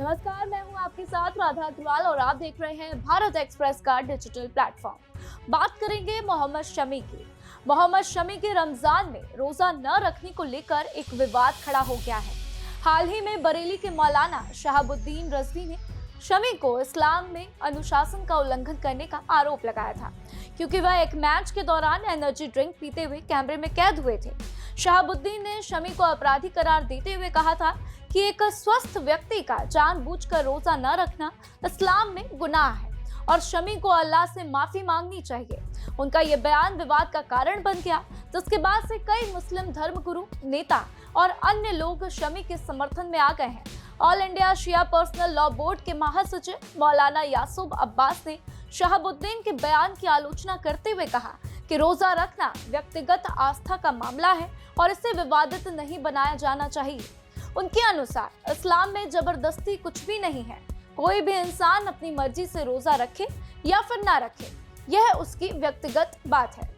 नमस्कार, मैं हूं आपके साथ राधा अग्रवाल और आप देख रहे हैं भारत एक्सप्रेस का डिजिटल प्लेटफॉर्म। बात करेंगे मोहम्मद शमी की। मोहम्मद शमी के रमजान में रोजा न रखने को लेकर एक विवाद खड़ा हो गया है। हाल ही में बरेली के मौलाना शहाबुद्दीन रजवी ने शमी को इस्लाम में अनुशासन का उल्लंघन करने का आरोप लगाया था, क्योंकि वह एक मैच के दौरान एनर्जी ड्रिंक पीते हुए कैमरे में कैद हुए थे। शहाबुद्दीन ने शमी को अपराधी करार देते हुए कहा था कि एक स्वस्थ व्यक्ति का जानबूझकर रोजा न रखना इस्लाम में गुनाह है और शमी को अल्लाह से माफी मांगनी चाहिए। उनका ये बयान विवाद का कारण बन गया, जिसके बाद से कई मुस्लिम धर्मगुरु, नेता और अन्य लोग शमी के समर्थन में आ गए हैं। ऑल इंडिया शिया पर्सनल लॉ बोर्ड के महासचिव मौलाना यासूब अब्बास ने शहाबुद्दीन के बयान की आलोचना करते हुए कहा कि रोजा रखना व्यक्तिगत आस्था का मामला है और इसे विवादित नहीं बनाया जाना चाहिए। उनके अनुसार इस्लाम में जबरदस्ती कुछ भी नहीं है। कोई भी इंसान अपनी मर्जी से रोजा रखे या फिर ना रखे, यह उसकी व्यक्तिगत बात है।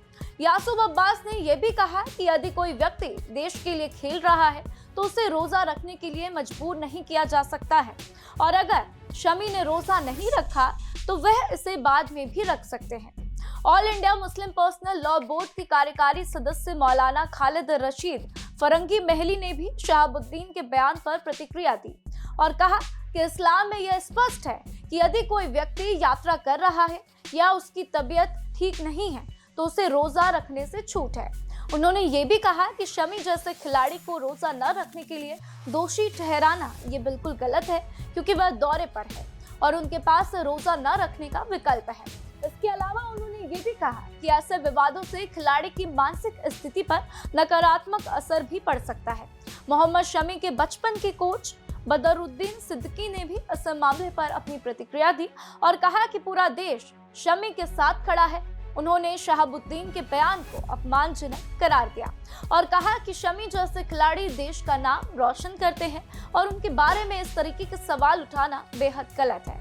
यासूब अब्बास ने यह भी कहा कि यदि कोई व्यक्ति देश के लिए खेल रहा है तो उसे रोजा रखने के लिए मजबूर नहीं किया जा सकता है, और अगर शमी ने रोजा नहीं रखा तो वह इसे बाद में भी रख सकते हैं। All India Muslim personal law board के कार्यकारी सदस्य मौलाना खालिद रशीद फरंगी महली ने भी शहाबुद्दीन के बयान पर प्रतिक्रिया दी और कहा कि इस्लाम में यह स्पष्ट है कि यदि कोई व्यक्ति यात्रा कर रहा है या उसकी तबीयत ठीक नहीं है तो उसे रोजा रखने से छूट है। उन्होंने ये भी कहा कि शमी जैसे खिलाड़ी को रोजा न रखने के लिए दोषी ठहराना ये बिल्कुल गलत है, क्योंकि वह दौरे पर है और उनके पास रोजा न रखने का विकल्प है। इसके अलावा उन्होंने ये भी कहा कि ऐसे विवादों से खिलाड़ी की मानसिक स्थिति पर नकारात्मक असर भी पड़ सकता है। मोहम्मद शमी के बचपन के कोच बदरुद्दीन सिद्दीकी ने भी इस मामले पर अपनी प्रतिक्रिया दी और कहा कि पूरा देश शमी के साथ खड़ा है। उन्होंने शहाबुद्दीन के बयान को अपमानजनक करार दिया और कहा कि शमी जैसे खिलाड़ी देश का नाम रोशन करते हैं और उनके बारे में इस तरीके के सवाल उठाना बेहद गलत है।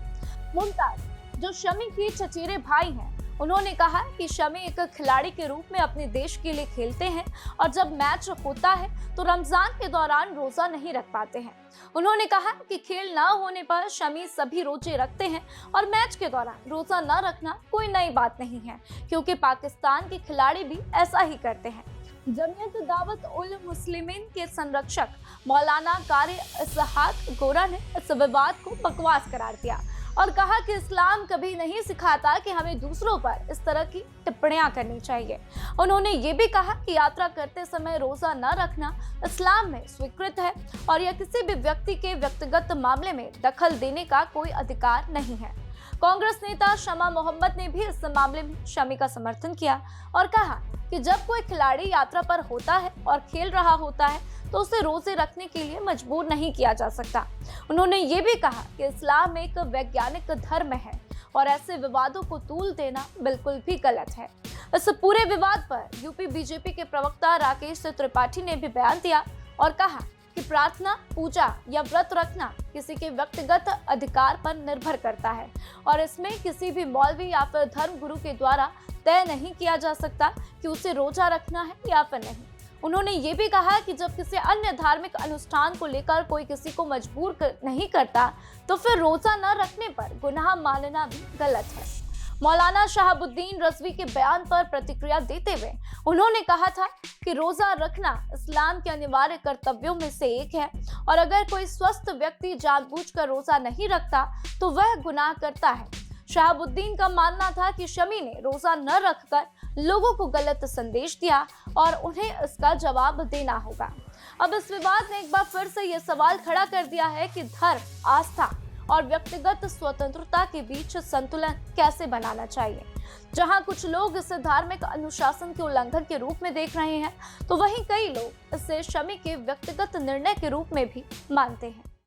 मुमताज, जो शमी के चचेरे भाई हैं, उन्होंने कहा कि शमी एक खिलाड़ी के रूप में अपने देश के लिए खेलते हैं और जब मैच होता है तो रमजान के दौरान रोजा नहीं रख पाते हैं। उन्होंने कहा कि खेल न होने पर शमी सभी रोजे रखते हैं और मैच के दौरान रोजा न रखना कोई नई बात नहीं है, क्योंकि पाकिस्तान के खिलाड़ी भी ऐसा ही करते हैं। जमीयत दावत उल मुस्लिमीन के संरक्षक मौलाना कारी इसहाक गोरा ने इस विवाद को बकवास करार दिया और कहा कि इस्लाम कभी नहीं सिखाता कि हमें दूसरों पर इस तरह की टिप्पणियां करनी चाहिए। उन्होंने ये भी कहा कि यात्रा करते समय रोजा न रखना इस्लाम में स्वीकृत है और यह किसी भी व्यक्ति के व्यक्तिगत मामले में दखल देने का कोई अधिकार नहीं है। कांग्रेस नेता शमा मोहम्मद ने भी इस मामले में शमी का समर्थन किया और कहा कि जब कोई खिलाड़ी यात्रा पर होता है और खेल रहा होता है तो उसे रोजे रखने के लिए मजबूर नहीं किया जा सकता। उन्होंने ये भी कहा कि इस्लाम एक वैज्ञानिक धर्म है और ऐसे विवादों को तूल देना बिल्कुल भी गलत है। इस पूरे विवाद पर यूपी बीजेपी के प्रवक्ता राकेश त्रिपाठी ने भी बयान दिया और कहा कि प्रार्थना, पूजा या व्रत रखना किसी के व्यक्तिगत अधिकार पर निर्भर करता है और इसमें किसी भी मौलवी या फिर धर्मगुरु के द्वारा तय नहीं किया जा सकता कि उसे रोजा रखना है या फिर नहीं। उन्होंने ये भी कहा कि जब किसी अन्य धार्मिक अनुष्ठान को लेकर कोई किसी को मजबूर नहीं करता तो फिर रोजा न रखने पर गुनाह मानना भी गलत है। मौलाना शहाबुद्दीन रजवी के बयान पर प्रतिक्रिया देते हुए उन्होंने कहा था कि रोजा रखना इस्लाम के अनिवार्य कर्तव्यों में से एक है और अगर कोई स्वस्थ व्यक्ति जानबूझकर रोजा नहीं रखता तो वह गुनाह करता है। शहाबुद्दीन का मानना था कि शमी ने रोजा न रखकर लोगों को गलत संदेश दिया और उन्हें इसका जवाब देना होगा। अब इस विवाद ने एक बार फिर से ये सवाल खड़ा कर दिया है कि धर्म, आस्था और व्यक्तिगत स्वतंत्रता के बीच संतुलन कैसे बनाना चाहिए। जहां कुछ लोग इसे धार्मिक अनुशासन के उल्लंघन के रूप में देख रहे हैं, तो वहीं कई लोग इसे शमी के व्यक्तिगत निर्णय के रूप में भी मानते हैं।